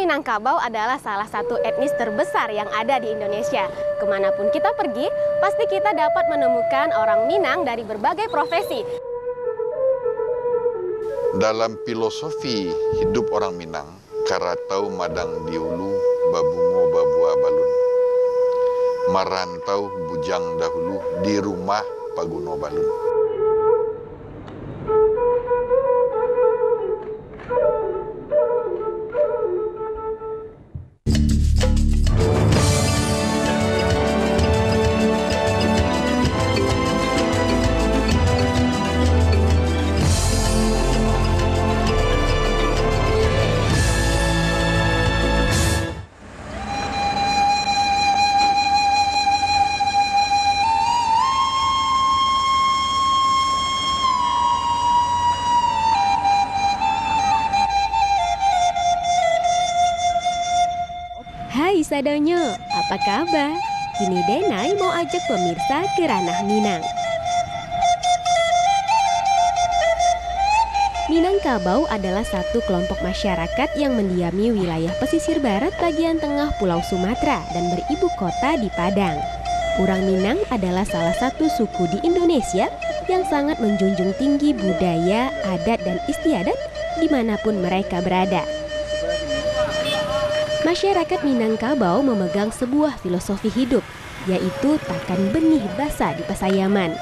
Minangkabau adalah salah satu etnis terbesar yang ada di Indonesia. Kemanapun kita pergi, pasti kita dapat menemukan orang Minang dari berbagai profesi. Dalam filosofi hidup orang Minang, karatau madang diulu, babungo babua balun. Marantau bujang dahulu, di rumah paguno balun. Hai Sadonyo, apa kabar? Kini Denai mau ajak pemirsa ke ranah Minang. Minangkabau adalah satu kelompok masyarakat yang mendiami wilayah pesisir barat bagian tengah Pulau Sumatera dan beribu kota di Padang. Orang Minang adalah salah satu suku di Indonesia yang sangat menjunjung tinggi budaya, adat, dan istiadat dimanapun mereka berada. Masyarakat Minangkabau memegang sebuah filosofi hidup, yaitu takkan benih basa di pasayaman,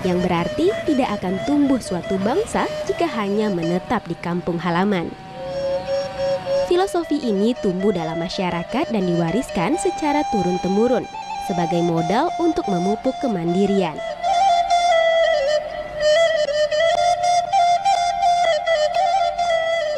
yang berarti tidak akan tumbuh suatu bangsa jika hanya menetap di kampung halaman. Filosofi ini tumbuh dalam masyarakat dan diwariskan secara turun-temurun sebagai modal untuk memupuk kemandirian.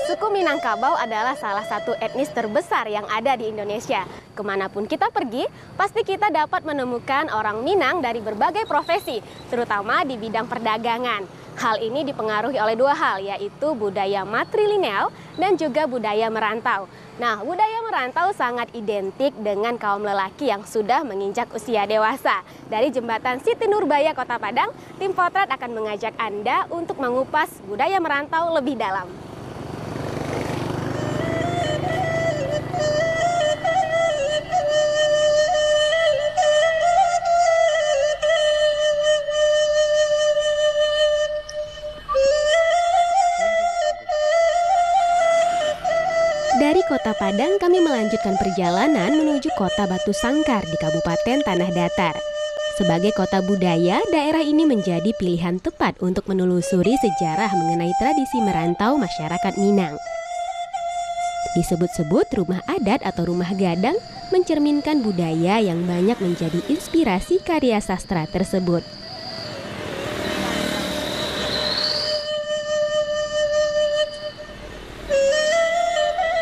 Suku Minangkabau adalah salah satu etnis terbesar yang ada di Indonesia. Kemanapun kita pergi, pasti kita dapat menemukan orang Minang dari berbagai profesi, terutama di bidang perdagangan. Hal ini dipengaruhi oleh dua hal, yaitu budaya matrilineal dan juga budaya merantau. Nah, budaya merantau sangat identik dengan kaum lelaki yang sudah menginjak usia dewasa. Dari Jembatan Siti Nurbaya, Kota Padang, tim Potret akan mengajak Anda untuk mengupas budaya merantau lebih dalam. Dari Kota Padang kami melanjutkan perjalanan menuju Kota Batu Sangkar di Kabupaten Tanah Datar. Sebagai kota budaya, daerah ini menjadi pilihan tepat untuk menelusuri sejarah mengenai tradisi merantau masyarakat Minang. Disebut-sebut rumah adat atau rumah gadang mencerminkan budaya yang banyak menjadi inspirasi karya sastra tersebut.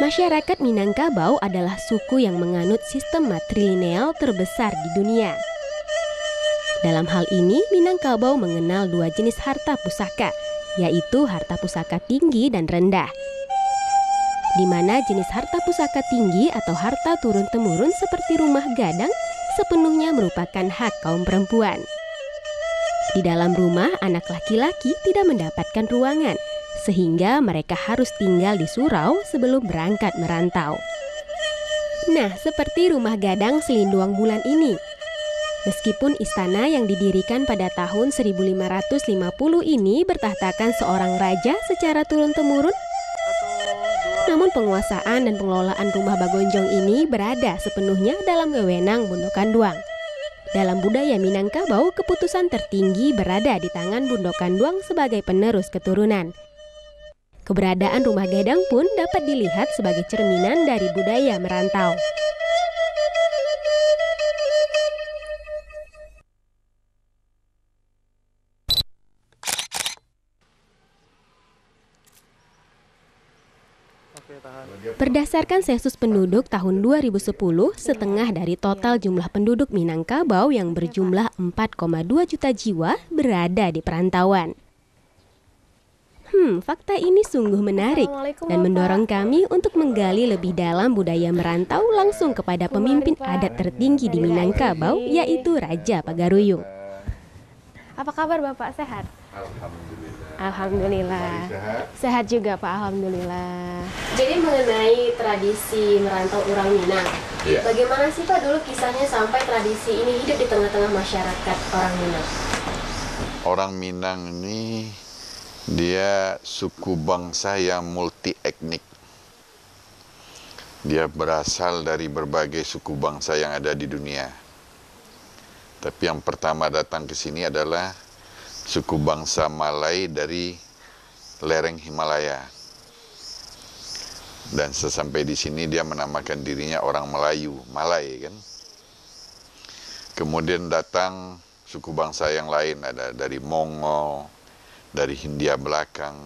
Masyarakat Minangkabau adalah suku yang menganut sistem matrilineal terbesar di dunia. Dalam hal ini, Minangkabau mengenal dua jenis harta pusaka, yaitu harta pusaka tinggi dan rendah. Di mana jenis harta pusaka tinggi atau harta turun-temurun seperti rumah gadang sepenuhnya merupakan hak kaum perempuan. Di dalam rumah, anak laki-laki tidak mendapatkan ruangan, sehingga mereka harus tinggal di surau sebelum berangkat merantau. Nah, seperti rumah gadang Selinduang Bulan ini. Meskipun istana yang didirikan pada tahun 1550 ini bertahtakan seorang raja secara turun-temurun, namun penguasaan dan pengelolaan rumah Bagonjong ini berada sepenuhnya dalam wewenang Bundokanduang. Dalam budaya Minangkabau, keputusan tertinggi berada di tangan Bundokanduang sebagai penerus keturunan. Keberadaan rumah gadang pun dapat dilihat sebagai cerminan dari budaya merantau. Berdasarkan sensus penduduk tahun 2010, setengah dari total jumlah penduduk Minangkabau yang berjumlah 4,2 juta jiwa berada di perantauan. Fakta ini sungguh menarik dan mendorong kami untuk menggali lebih dalam budaya merantau langsung kepada pemimpin adat tertinggi di Minangkabau, yaitu Raja Pagaruyung. Apa kabar Bapak, sehat? Alhamdulillah. Alhamdulillah. Sehat? Sehat juga Pak, alhamdulillah. Jadi mengenai tradisi merantau orang Minang, bagaimana sih Pak dulu kisahnya sampai tradisi ini hidup di tengah-tengah masyarakat orang Minang? Orang Minang ini dia suku bangsa yang multi etnik. Dia berasal dari berbagai suku bangsa yang ada di dunia. Tapi yang pertama datang ke sini adalah suku bangsa Malay dari lereng Himalaya. Dan sesampai di sini dia menamakan dirinya orang Melayu, Malay kan. Kemudian datang suku bangsa yang lain, ada dari Mongol, dari Hindia Belakang,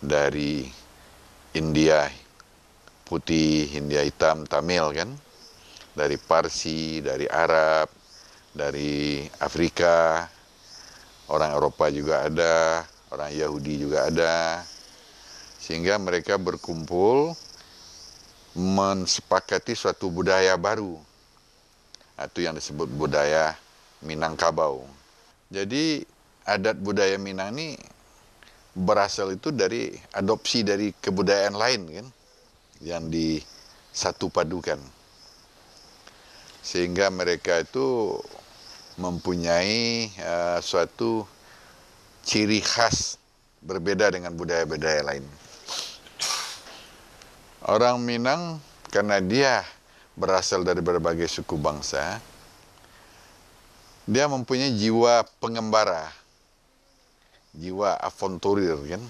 dari India Putih, Hindia Hitam, Tamil kan. Dari Parsi, dari Arab, dari Afrika, orang Eropa juga ada, orang Yahudi juga ada. Sehingga mereka berkumpul mensepakati suatu budaya baru. Itu yang disebut budaya Minangkabau. Jadi adat budaya Minang ini berasal itu dari adopsi dari kebudayaan lain kan, yang disatu padukan. Sehingga mereka itu mempunyai suatu ciri khas berbeda dengan budaya-budaya lain. Orang Minang karena dia berasal dari berbagai suku bangsa, dia mempunyai jiwa pengembara, jiwa aventurir kan.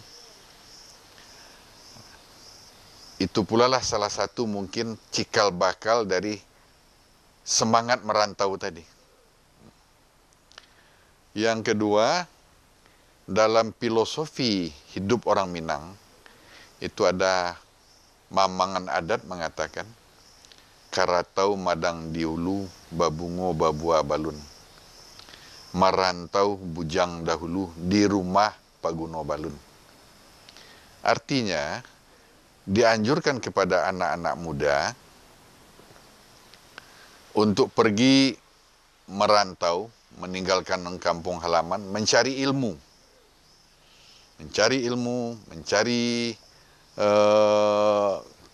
Itu pula lah salah satu mungkin cikal bakal dari semangat merantau tadi. Yang kedua, dalam filosofi hidup orang Minang, itu ada mamangan adat mengatakan, karatau madang diulu, babungo babua balun. Merantau bujang dahulu, di rumah paguno balun. Artinya, dianjurkan kepada anak-anak muda untuk pergi merantau, meninggalkan kampung halaman, mencari ilmu. Mencari ilmu, mencari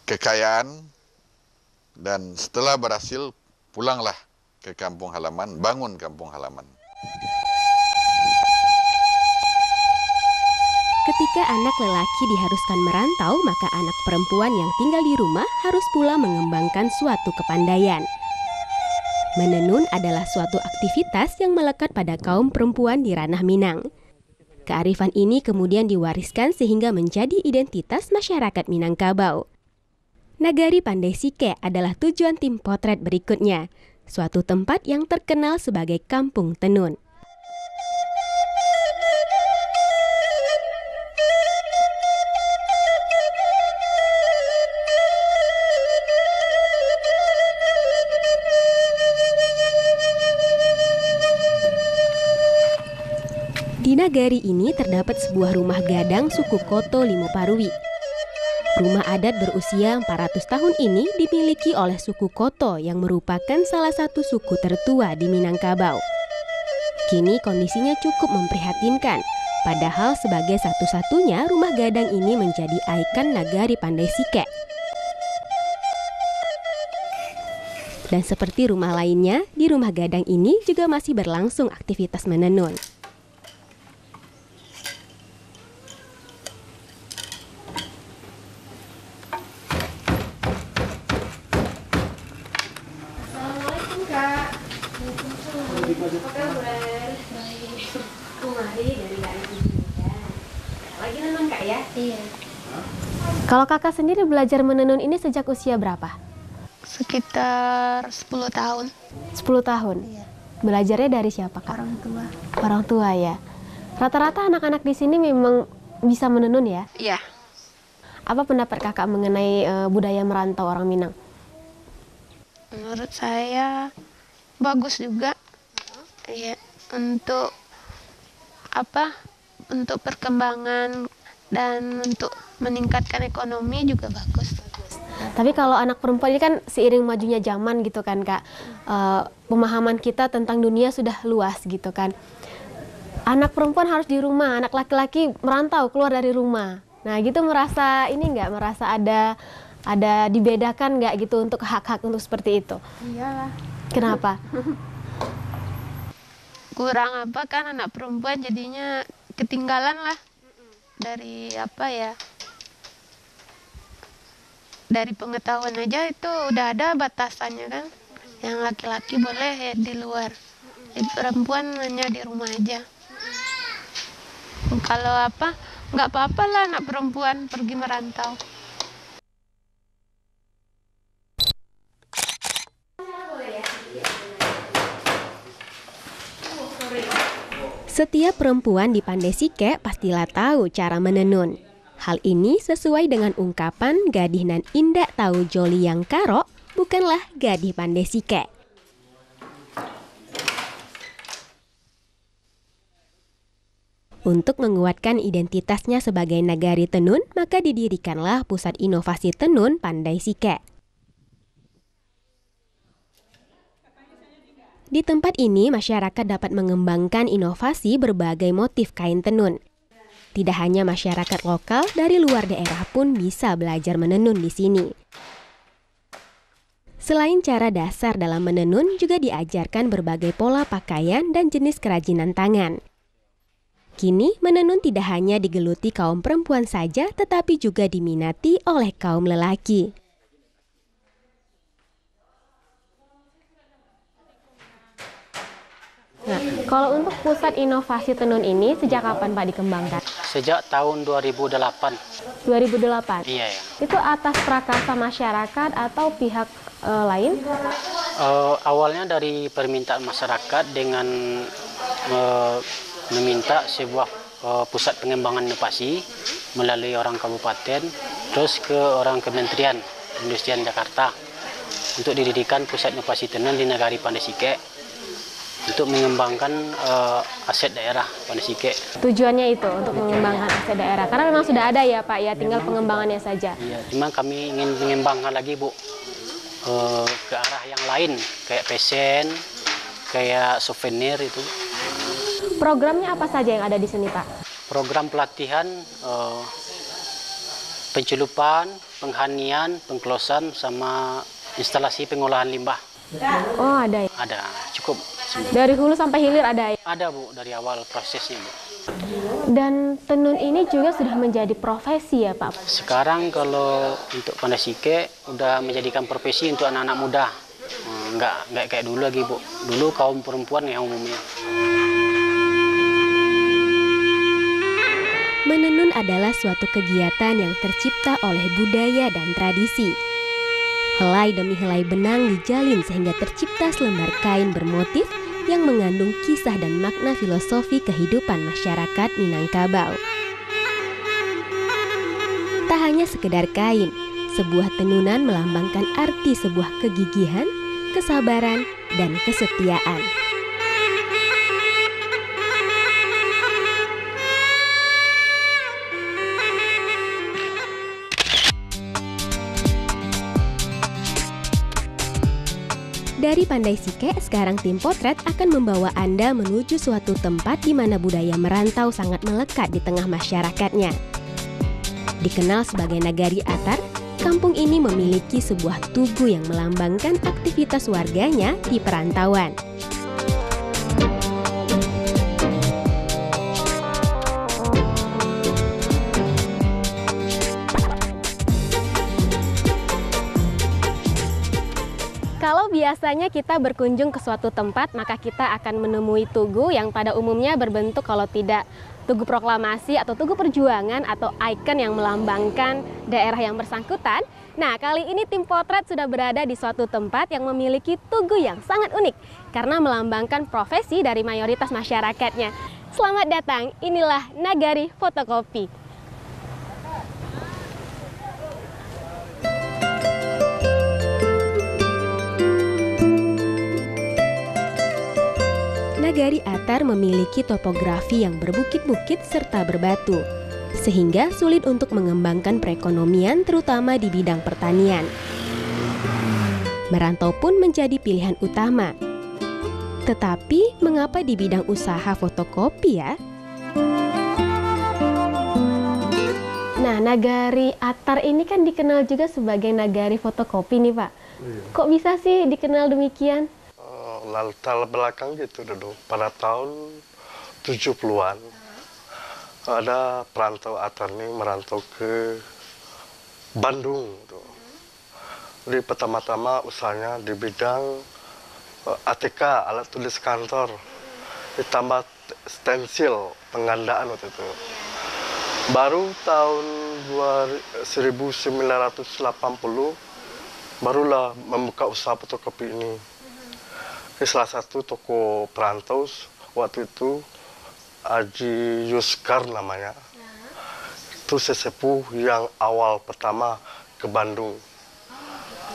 kekayaan, dan setelah berhasil, pulanglah ke kampung halaman, bangun kampung halaman. Ketika anak lelaki diharuskan merantau, maka anak perempuan yang tinggal di rumah harus pula mengembangkan suatu kepandaian. Menenun adalah suatu aktivitas yang melekat pada kaum perempuan di ranah Minang. Kearifan ini kemudian diwariskan sehingga menjadi identitas masyarakat Minangkabau. Nagari Pandai Sike adalah tujuan tim potret berikutnya, suatu tempat yang terkenal sebagai kampung tenun. Di nagari ini terdapat sebuah rumah gadang suku Koto Limoparui. Rumah adat berusia 400 tahun ini dimiliki oleh suku Koto yang merupakan salah satu suku tertua di Minangkabau. Kini kondisinya cukup memprihatinkan, padahal sebagai satu-satunya rumah gadang ini menjadi ikon nagari Pandai Sike. Dan seperti rumah lainnya, di rumah gadang ini juga masih berlangsung aktivitas menenun. Lagi menenun Kak ya? Iya. Kalau Kakak sendiri belajar menenun ini sejak usia berapa? Sekitar 10 tahun. 10 tahun? Iya. Belajarnya dari siapa Kak? Orang tua. Orang tua ya. Rata-rata anak-anak di sini memang bisa menenun ya? Iya. Apa pendapat Kakak mengenai budaya merantau orang Minang? Menurut saya bagus juga. Iya, untuk apa? Untuk perkembangan dan untuk meningkatkan ekonomi juga bagus. Tapi kalau anak perempuan ini kan seiring majunya zaman gitu kan Kak, pemahaman kita tentang dunia sudah luas gitu kan. Anak perempuan harus di rumah, anak laki-laki merantau keluar dari rumah. Nah gitu merasa ini nggak, merasa ada dibedakan nggak gitu untuk hak-hak untuk seperti itu? Iyalah. Kenapa? Kurang apa kan anak perempuan jadinya ketinggalan lah dari apa ya, dari pengetahuan aja itu udah ada batasannya kan, yang laki-laki boleh ya di luar, perempuan hanya di rumah aja. Kalau apa nggak apa-apa lah anak perempuan pergi merantau. Setiap perempuan di Pandai Sike pastilah tahu cara menenun. Hal ini sesuai dengan ungkapan gadih nan indak tahu joli yang karo, bukanlah gadih Pandai Sike. Untuk menguatkan identitasnya sebagai nagari tenun, maka didirikanlah Pusat Inovasi Tenun Pandai Sike. Di tempat ini, masyarakat dapat mengembangkan inovasi berbagai motif kain tenun. Tidak hanya masyarakat lokal, dari luar daerah pun bisa belajar menenun di sini. Selain cara dasar dalam menenun, juga diajarkan berbagai pola pakaian dan jenis kerajinan tangan. Kini, menenun tidak hanya digeluti kaum perempuan saja, tetapi juga diminati oleh kaum lelaki. Nah, kalau untuk Pusat Inovasi Tenun ini sejak kapan Pak dikembangkan? Sejak tahun 2008. 2008? Iya ya. Itu atas prakarsa masyarakat atau pihak lain? Awalnya dari permintaan masyarakat dengan meminta sebuah pusat pengembangan inovasi melalui orang kabupaten, terus ke orang Kementerian Perindustrian Jakarta untuk didirikan Pusat Inovasi Tenun di Nagari Pandai Sike untuk mengembangkan aset daerah Pandai Sike. Tujuannya itu untuk mengembangkan aset daerah, karena memang sudah ada ya Pak, ya tinggal pengembangannya saja. Iya, cuma kami ingin mengembangkan lagi Bu, ke arah yang lain, kayak fashion, kayak souvenir itu. Programnya apa saja yang ada di sini Pak? Program pelatihan, pencelupan, penghanian, pengklosan, sama instalasi pengolahan limbah. Oh ada ya? Ada, cukup. Dari hulu sampai hilir ada ya? Ada Bu, dari awal prosesnya Bu. Dan tenun ini juga sudah menjadi profesi ya Pak? Sekarang kalau untuk Pandai Sike udah menjadikan profesi untuk anak-anak muda. Nggak kayak dulu lagi Bu. Dulu kaum perempuan yang umumnya. Menenun adalah suatu kegiatan yang tercipta oleh budaya dan tradisi. Helai demi helai benang dijalin sehingga tercipta selembar kain bermotif yang mengandung kisah dan makna filosofi kehidupan masyarakat Minangkabau. Tak hanya sekedar kain, sebuah tenunan melambangkan arti sebuah kegigihan, kesabaran, dan kesetiaan. Dari Pandai Sike, sekarang tim potret akan membawa Anda menuju suatu tempat di mana budaya merantau sangat melekat di tengah masyarakatnya. Dikenal sebagai Nagari Atar, kampung ini memiliki sebuah tugu yang melambangkan aktivitas warganya di perantauan. Kalau biasanya kita berkunjung ke suatu tempat, maka kita akan menemui tugu yang pada umumnya berbentuk kalau tidak tugu proklamasi atau tugu perjuangan atau ikon yang melambangkan daerah yang bersangkutan. Nah, kali ini tim potret sudah berada di suatu tempat yang memiliki tugu yang sangat unik karena melambangkan profesi dari mayoritas masyarakatnya. Selamat datang, inilah Nagari Fotokopi. Nagari Atar memiliki topografi yang berbukit-bukit serta berbatu, sehingga sulit untuk mengembangkan perekonomian terutama di bidang pertanian. Merantau pun menjadi pilihan utama. Tetapi mengapa di bidang usaha fotokopi ya? Nah, Nagari Atar ini kan dikenal juga sebagai nagari fotokopi nih Pak. Kok bisa sih dikenal demikian? Latar belakang gitu dulu. Pada tahun 70-an ada perantau Atar nih merantau ke Bandung. Tuh. Jadi pertama-tama usahanya di bidang ATK, alat tulis kantor, ditambah stensil penggandaan waktu itu. Baru tahun 1980 barulah membuka usaha fotokopi ini. Di salah satu toko perantau waktu itu Haji Yuskar namanya. Itu sesepuh yang awal pertama ke Bandung.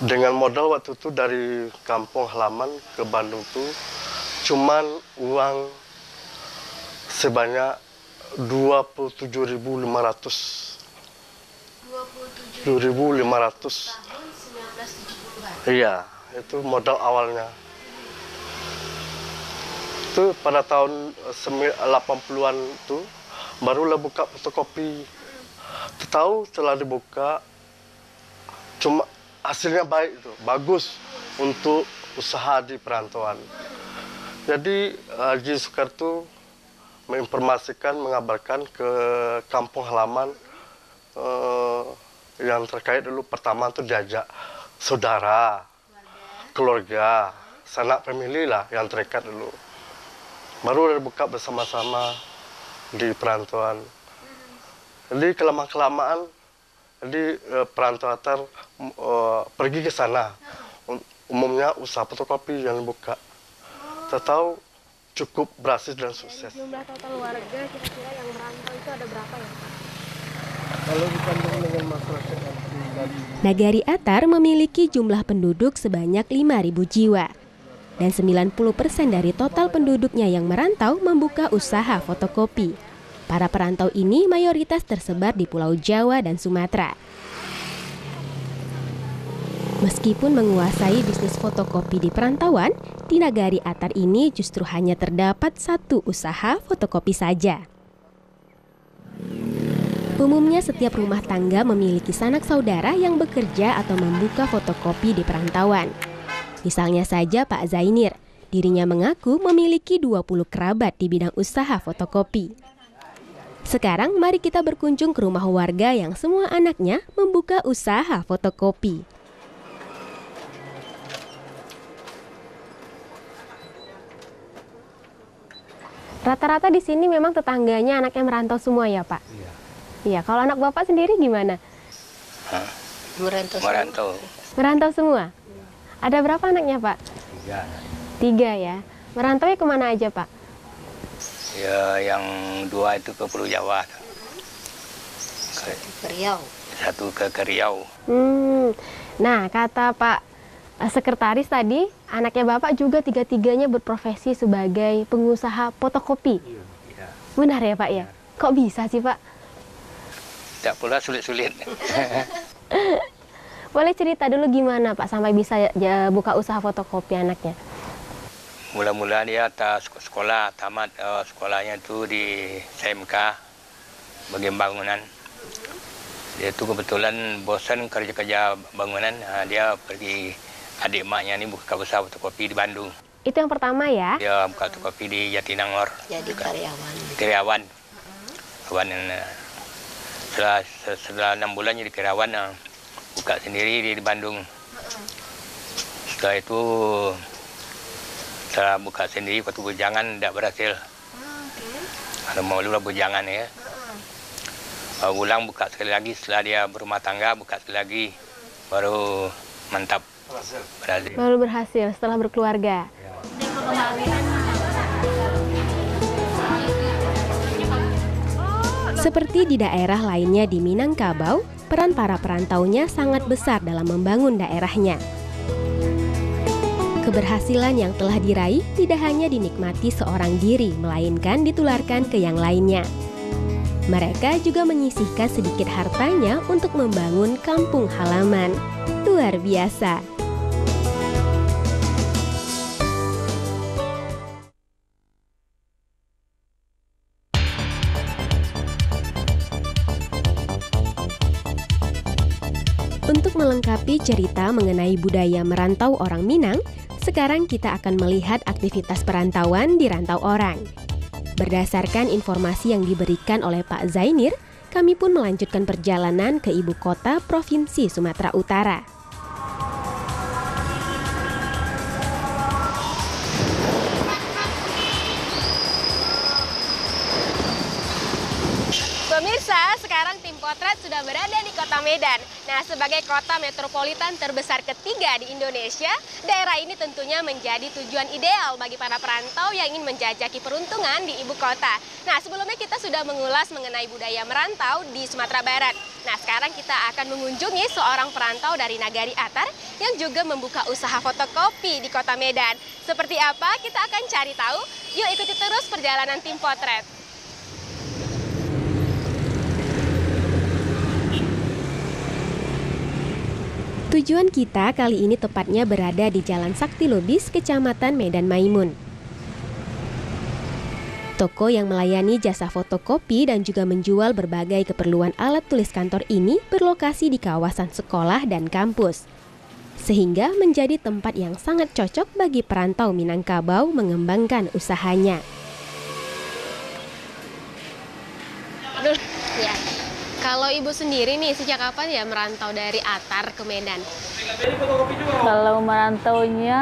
Dengan modal waktu itu dari kampung halaman ke Bandung itu cuman uang sebanyak 27.500. 27.500. Iya, itu modal awalnya. Itu pada tahun 80-an itu barulah buka fotokopi. Tahu setelah dibuka cuma hasilnya baik itu, bagus untuk usaha di perantauan. Jadi Haji Sukar itu menginformasikan, mengabarkan ke kampung halaman yang terkait dulu. Pertama itu diajak saudara, keluarga, sanak famili lah yang terikat dulu. Baru dibuka bersama-sama di perantauan. Jadi kelamaan jadi perantau Atar pergi ke sana. Umumnya usaha fotokopi yang dibuka. Kita tahu cukup berhasil dan sukses. Jumlah total warga kira-kira yang merantau itu ada berapa ya Pak? Kalau dibanding dengan masyarakat Nagari Atar memiliki jumlah penduduk sebanyak 5.000 jiwa. Dan 90% dari total penduduknya yang merantau membuka usaha fotokopi. Para perantau ini mayoritas tersebar di Pulau Jawa dan Sumatera. Meskipun menguasai bisnis fotokopi di perantauan, di Nagari Atar ini justru hanya terdapat satu usaha fotokopi saja. Umumnya setiap rumah tangga memiliki sanak saudara yang bekerja atau membuka fotokopi di perantauan. Misalnya saja Pak Zainir, dirinya mengaku memiliki 20 kerabat di bidang usaha fotokopi. Sekarang mari kita berkunjung ke rumah warga yang semua anaknya membuka usaha fotokopi. Rata-rata di sini memang tetangganya anaknya merantau semua ya Pak? Iya. Iya, kalau anak Bapak sendiri gimana? Merantau. Merantau semua? Ada berapa anaknya Pak? 3. 3 ya. Merantau kemana aja Pak? Ya, yang 2 itu ke Pulau Jawa. Ke Riau. 1 ke Riau. Nah, kata Pak Sekretaris tadi, anaknya Bapak juga 3-tiganya berprofesi sebagai pengusaha fotokopi. Iya. Benar ya Pak ya? Kok bisa sih Pak? Tidak pula sulit-sulit. Boleh cerita dulu gimana Pak sampai bisa buka usaha fotokopi anaknya? Mula-mula dia sekolah, tamat sekolahnya itu di SMK, bagian bangunan. Dia itu kebetulan bosan kerja-kerja bangunan, dia pergi, adik maknya ini buka usaha fotokopi di Bandung. Itu yang pertama ya? Dia buka fotokopi di Jatinangor. Jadi karyawan. Setelah 6 bulan jadi karyawan, buka sendiri di Bandung. Setelah itu setelah buka sendiri waktu bujangan tidak berhasil. Kalau mau dulu bujangan ya. Ulang buka sekali lagi setelah dia berumah tangga, buka sekali lagi baru mantap berhasil. Baru berhasil setelah berkeluarga. Seperti di daerah lainnya di Minangkabau, peran para perantaunya sangat besar dalam membangun daerahnya. Keberhasilan yang telah diraih tidak hanya dinikmati seorang diri, melainkan ditularkan ke yang lainnya. Mereka juga menyisihkan sedikit hartanya untuk membangun kampung halaman. Luar biasa. Untuk melengkapi cerita mengenai budaya merantau orang Minang, sekarang kita akan melihat aktivitas perantauan di rantau orang. Berdasarkan informasi yang diberikan oleh Pak Zainir, kami pun melanjutkan perjalanan ke ibu kota Provinsi Sumatera Utara. Pemirsa, sekarang tim potret sudah berada di kota Medan. Nah, sebagai kota metropolitan terbesar ketiga di Indonesia, daerah ini tentunya menjadi tujuan ideal bagi para perantau yang ingin menjajaki peruntungan di ibu kota. Nah, sebelumnya kita sudah mengulas mengenai budaya merantau di Sumatera Barat. Nah, sekarang kita akan mengunjungi seorang perantau dari Nagari Atar yang juga membuka usaha fotokopi di kota Medan. Seperti apa? Kita akan cari tahu. Yuk ikuti terus perjalanan tim potret. Tujuan kita kali ini tepatnya berada di Jalan Sakti Lubis, Kecamatan Medan Maimun. Toko yang melayani jasa fotokopi dan juga menjual berbagai keperluan alat tulis kantor ini berlokasi di kawasan sekolah dan kampus, sehingga menjadi tempat yang sangat cocok bagi perantau Minangkabau mengembangkan usahanya. Ya. Kalau ibu sendiri nih, sejak kapan ya merantau dari Atar ke Medan? Kalau merantaunya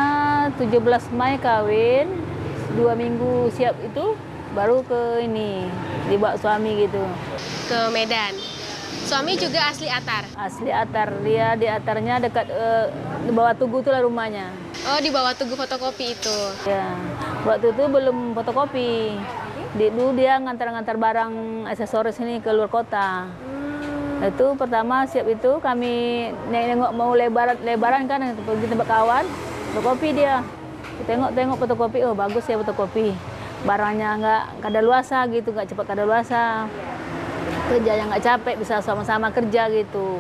17 Mei kawin, 2 minggu siap itu baru ke ini, dibawa suami gitu. Ke Medan. Suami juga asli Atar? Asli Atar, dia di Atarnya dekat di bawah Tugu itulah rumahnya. Oh, di bawah Tugu fotokopi itu? Ya, waktu itu belum fotokopi. Dulu dia ngantar-ngantar barang aksesoris ini ke luar kota. Itu pertama siap itu kami nengok mau lebaran kan pergi tempat kawan, fotokopi dia. Tengok fotokopi, oh bagus ya fotokopi. Barangnya nggak kadaluarsa gitu, nggak cepat kadaluarsa. Kerjanya nggak capek, bisa sama-sama kerja gitu.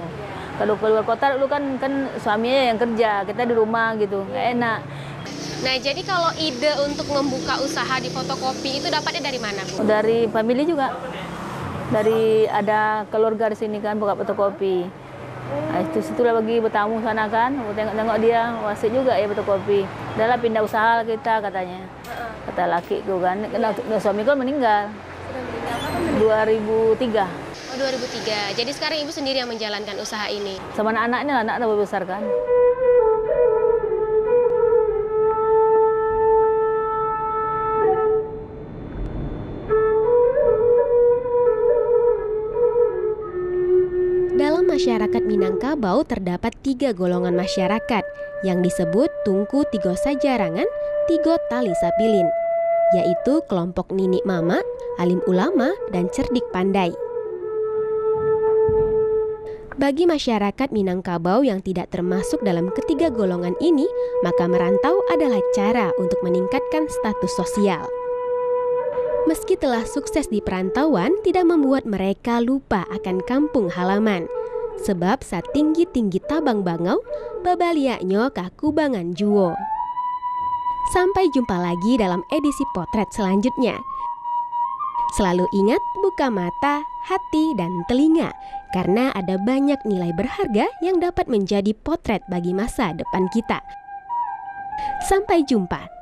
Kalau keluar kota dulu kan suaminya yang kerja, kita di rumah gitu, nggak enak. Nah, jadi kalau ide untuk membuka usaha di fotokopi itu dapatnya dari mana, Bu? Dari family juga. Dari ada keluarga di sini kan buka fotokopi. Nah, itu situlah bagi bertamu sana kan, tengok dia, wasik juga ya fotokopi. Udahlah pindah usaha kita katanya. Kata lakiku kan, suami kan meninggal. 2003. Oh, 2003. Jadi sekarang ibu sendiri yang menjalankan usaha ini? Sama anak-anaknya, anak udah besar kan. Dalam masyarakat Minangkabau terdapat 3 golongan masyarakat yang disebut Tungku Tigo Sajarangan, Tigo Tali Sapilin, yaitu kelompok Ninik Mama, Alim Ulama, dan Cerdik Pandai. Bagi masyarakat Minangkabau yang tidak termasuk dalam ketiga golongan ini, maka merantau adalah cara untuk meningkatkan status sosial. Meski telah sukses di perantauan, tidak membuat mereka lupa akan kampung halaman. Sebab saat tinggi-tinggi tabang bangau, babaliaknyo kakubangan juwo. Sampai jumpa lagi dalam edisi potret selanjutnya. Selalu ingat buka mata, hati, dan telinga, karena ada banyak nilai berharga yang dapat menjadi potret bagi masa depan kita. Sampai jumpa.